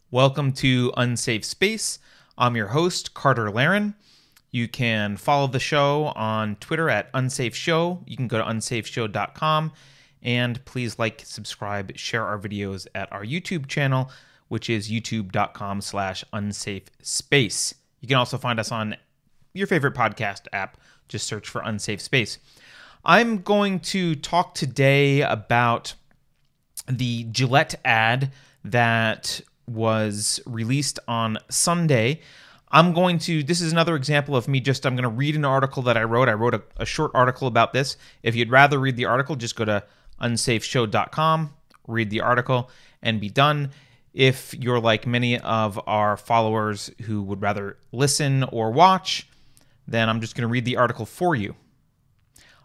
Welcome to Unsafe Space. I'm your host, Carter Laren. You can follow the show on Twitter at unsafeshow. You can go to unsafeshow.com. And please like, subscribe, share our videos at our YouTube channel, which is youtube.com/unsafespace. You can also find us on your favorite podcast app. Just search for Unsafe Space. I'm going to talk today about the Gillette ad that was released on Sunday. This is another example of me I'm going to read an article that I wrote. I wrote a short article about this. If you'd rather read the article, just go to unsafeshow.com, read the article, and be done. If you're like many of our followers who would rather listen or watch, then I'm just going to read the article for you.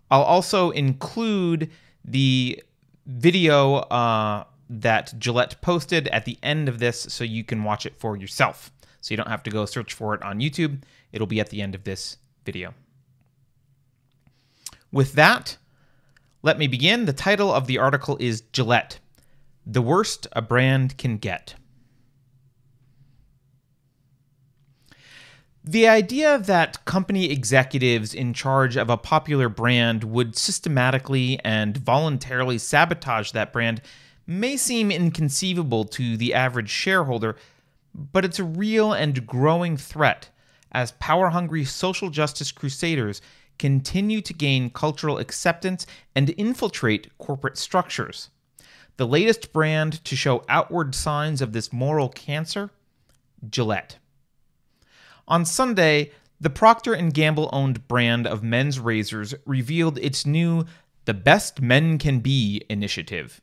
I'll also include the video that Gillette posted at the end of this so you can watch it for yourself. So you don't have to go search for it on YouTube. It'll be at the end of this video. With that, let me begin. The title of the article is Gillette, the worst a brand can get. The idea that company executives in charge of a popular brand would systematically and voluntarily sabotage that brand may seem inconceivable to the average shareholder, but it's a real and growing threat as power-hungry social justice crusaders continue to gain cultural acceptance and infiltrate corporate structures. The latest brand to show outward signs of this moral cancer? Gillette. On Sunday, the Procter & Gamble-owned brand of men's razors revealed its new The Best Men Can Be initiative,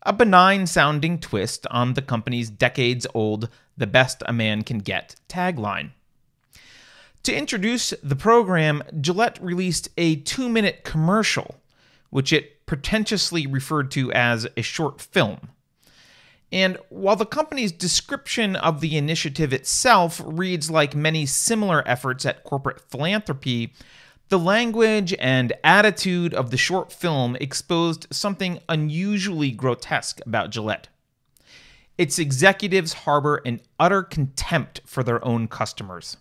a benign-sounding twist on the company's decades-old The Best a Man Can Get tagline. To introduce the program, Gillette released a 2-minute commercial, which it pretentiously referred to as a short film. And while the company's description of the initiative itself reads like many similar efforts at corporate philanthropy, the language and attitude of the short film exposed something unusually grotesque about Gillette. Its executives harbor an utter contempt for their own customers.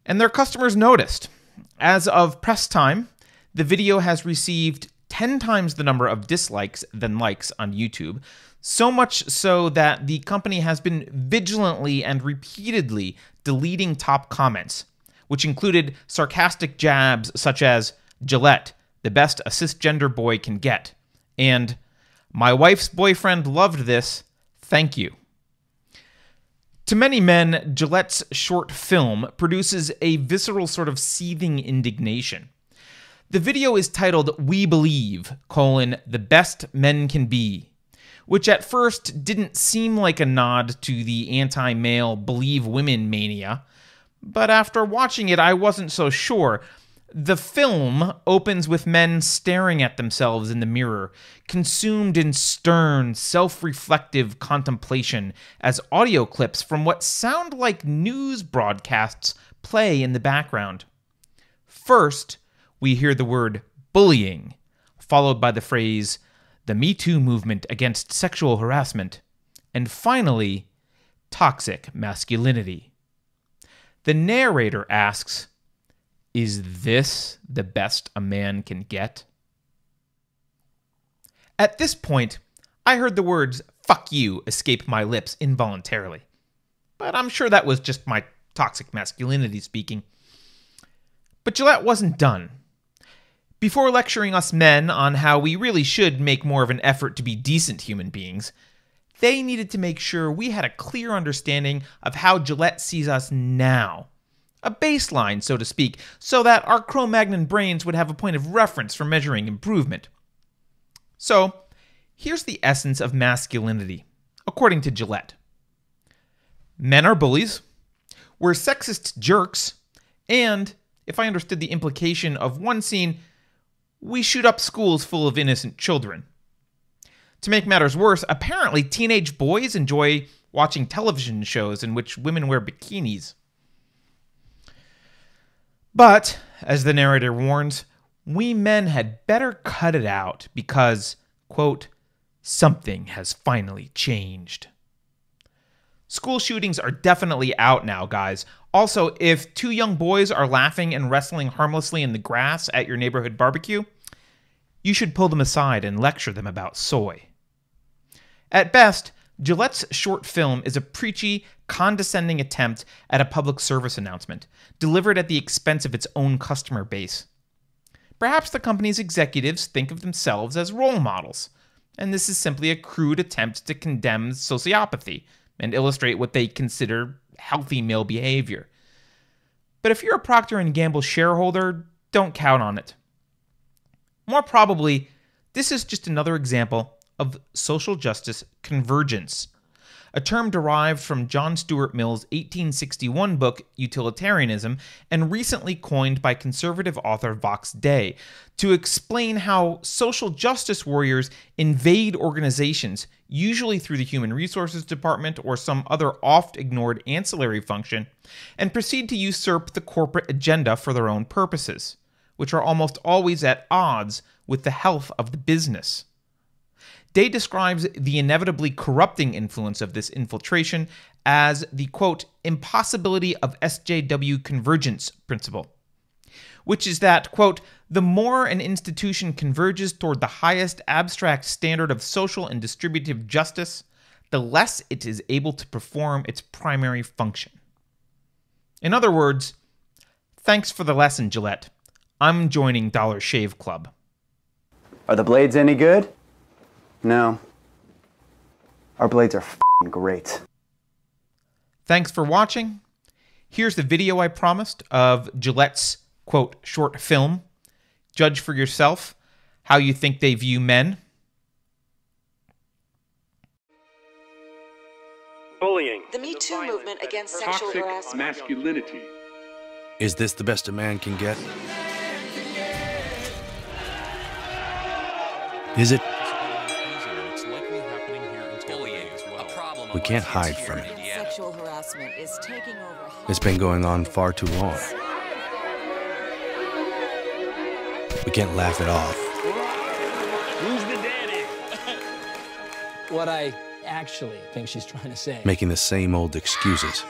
And their customers noticed. As of press time, the video has received 10 times the number of dislikes than likes on YouTube, so much so that the company has been vigilantly and repeatedly deleting top comments, which included sarcastic jabs such as, Gillette, the best a cisgender boy can get, and, my wife's boyfriend loved this, thank you. To many men, Gillette's short film produces a visceral sort of seething indignation. The video is titled We Believe, The Best Men Can Be, which at first didn't seem like a nod to the anti-male believe women mania, but after watching it, I wasn't so sure. The film opens with men staring at themselves in the mirror, consumed in stern, self-reflective contemplation as audio clips from what sound like news broadcasts play in the background. First, we hear the word bullying, followed by the phrase, the Me Too movement against sexual harassment, and finally, toxic masculinity. The narrator asks, is this the best a man can get? At this point, I heard the words, fuck you, escape my lips involuntarily. But I'm sure that was just my toxic masculinity speaking. But Gillette wasn't done. Before lecturing us men on how we really should make more of an effort to be decent human beings, they needed to make sure we had a clear understanding of how Gillette sees us now. A baseline, so to speak, so that our Cro-Magnon brains would have a point of reference for measuring improvement. So, here's the essence of masculinity, according to Gillette. Men are bullies, we're sexist jerks, and, if I understood the implication of one scene, we shoot up schools full of innocent children. To make matters worse, apparently teenage boys enjoy watching television shows in which women wear bikinis. But, as the narrator warns, we men had better cut it out because, quote, something has finally changed. School shootings are definitely out now, guys. Also, if two young boys are laughing and wrestling harmlessly in the grass at your neighborhood barbecue, you should pull them aside and lecture them about soy. At best, Gillette's short film is a preachy, condescending attempt at a public service announcement, delivered at the expense of its own customer base. Perhaps the company's executives think of themselves as role models, and this is simply a crude attempt to condemn sociopathy and illustrate what they consider healthy male behavior. But if you're a Procter & Gamble shareholder, don't count on it. More probably, this is just another example of social justice convergence, a term derived from John Stuart Mill's 1861 book Utilitarianism and recently coined by conservative author Vox Day to explain how social justice warriors invade organizations, usually through the Human Resources Department or some other oft-ignored ancillary function, and proceed to usurp the corporate agenda for their own purposes, which are almost always at odds with the health of the business. Day describes the inevitably corrupting influence of this infiltration as the, quote, impossibility of SJW convergence principle, which is that, quote, the more an institution converges toward the highest abstract standard of social and distributive justice, the less it is able to perform its primary function. In other words, thanks for the lesson, Gillette. I'm joining Dollar Shave Club. Are the blades any good? No. Our blades are f***ing great. Thanks for watching. Here's the video I promised of Gillette's, quote, short film. Judge for yourself how you think they view men. Bullying. The Me Too movement against sexual Toxic harassment. masculinity. Is this the best a man can get? Is it? We can't hide from it. Sexual harassment is taking over. It's been going on far too long. We can't laugh it off. Who's the daddy? What I actually think she's trying to say. Making the same old excuses.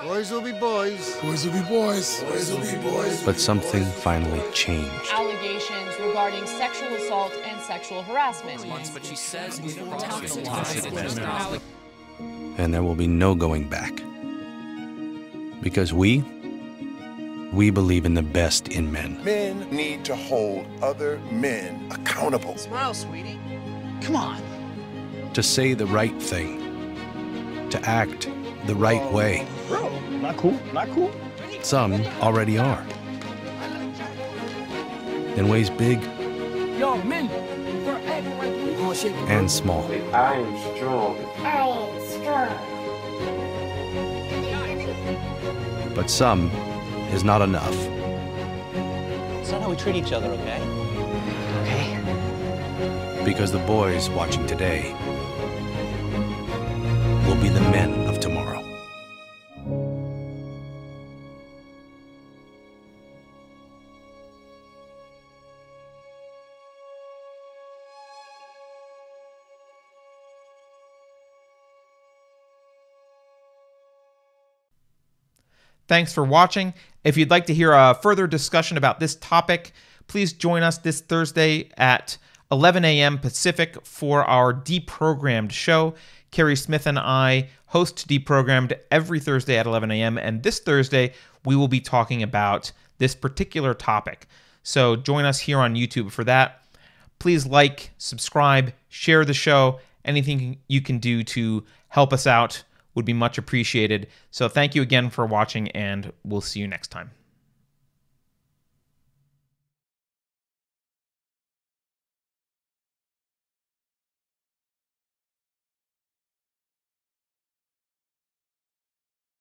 Boys will be boys. Boys will be boys. Boys will be boys. But something finally changed. Allegations regarding sexual assault and sexual harassment. But she says And there will be no going back. Because we believe in the best in men. Men need to hold other men accountable. Smile, sweetie. Come on. To say the right thing. To act the right way. Bro, not cool, not cool. Some already are. In ways big Yo, men, we're acting like we're gonna shake it. and small. I am strong. But some is not enough. It's not how we treat each other, okay? Okay. Because the boys watching today will be the men of tomorrow. Thanks for watching. If you'd like to hear a further discussion about this topic, please join us this Thursday at 11 a.m. Pacific for our Deprogrammed show. Carrie Smith and I host Deprogrammed every Thursday at 11 a.m. And this Thursday, we will be talking about this particular topic. So join us here on YouTube for that. Please like, subscribe, share the show. Anything you can do to help us out would be much appreciated. So thank you again for watching, and we'll see you next time.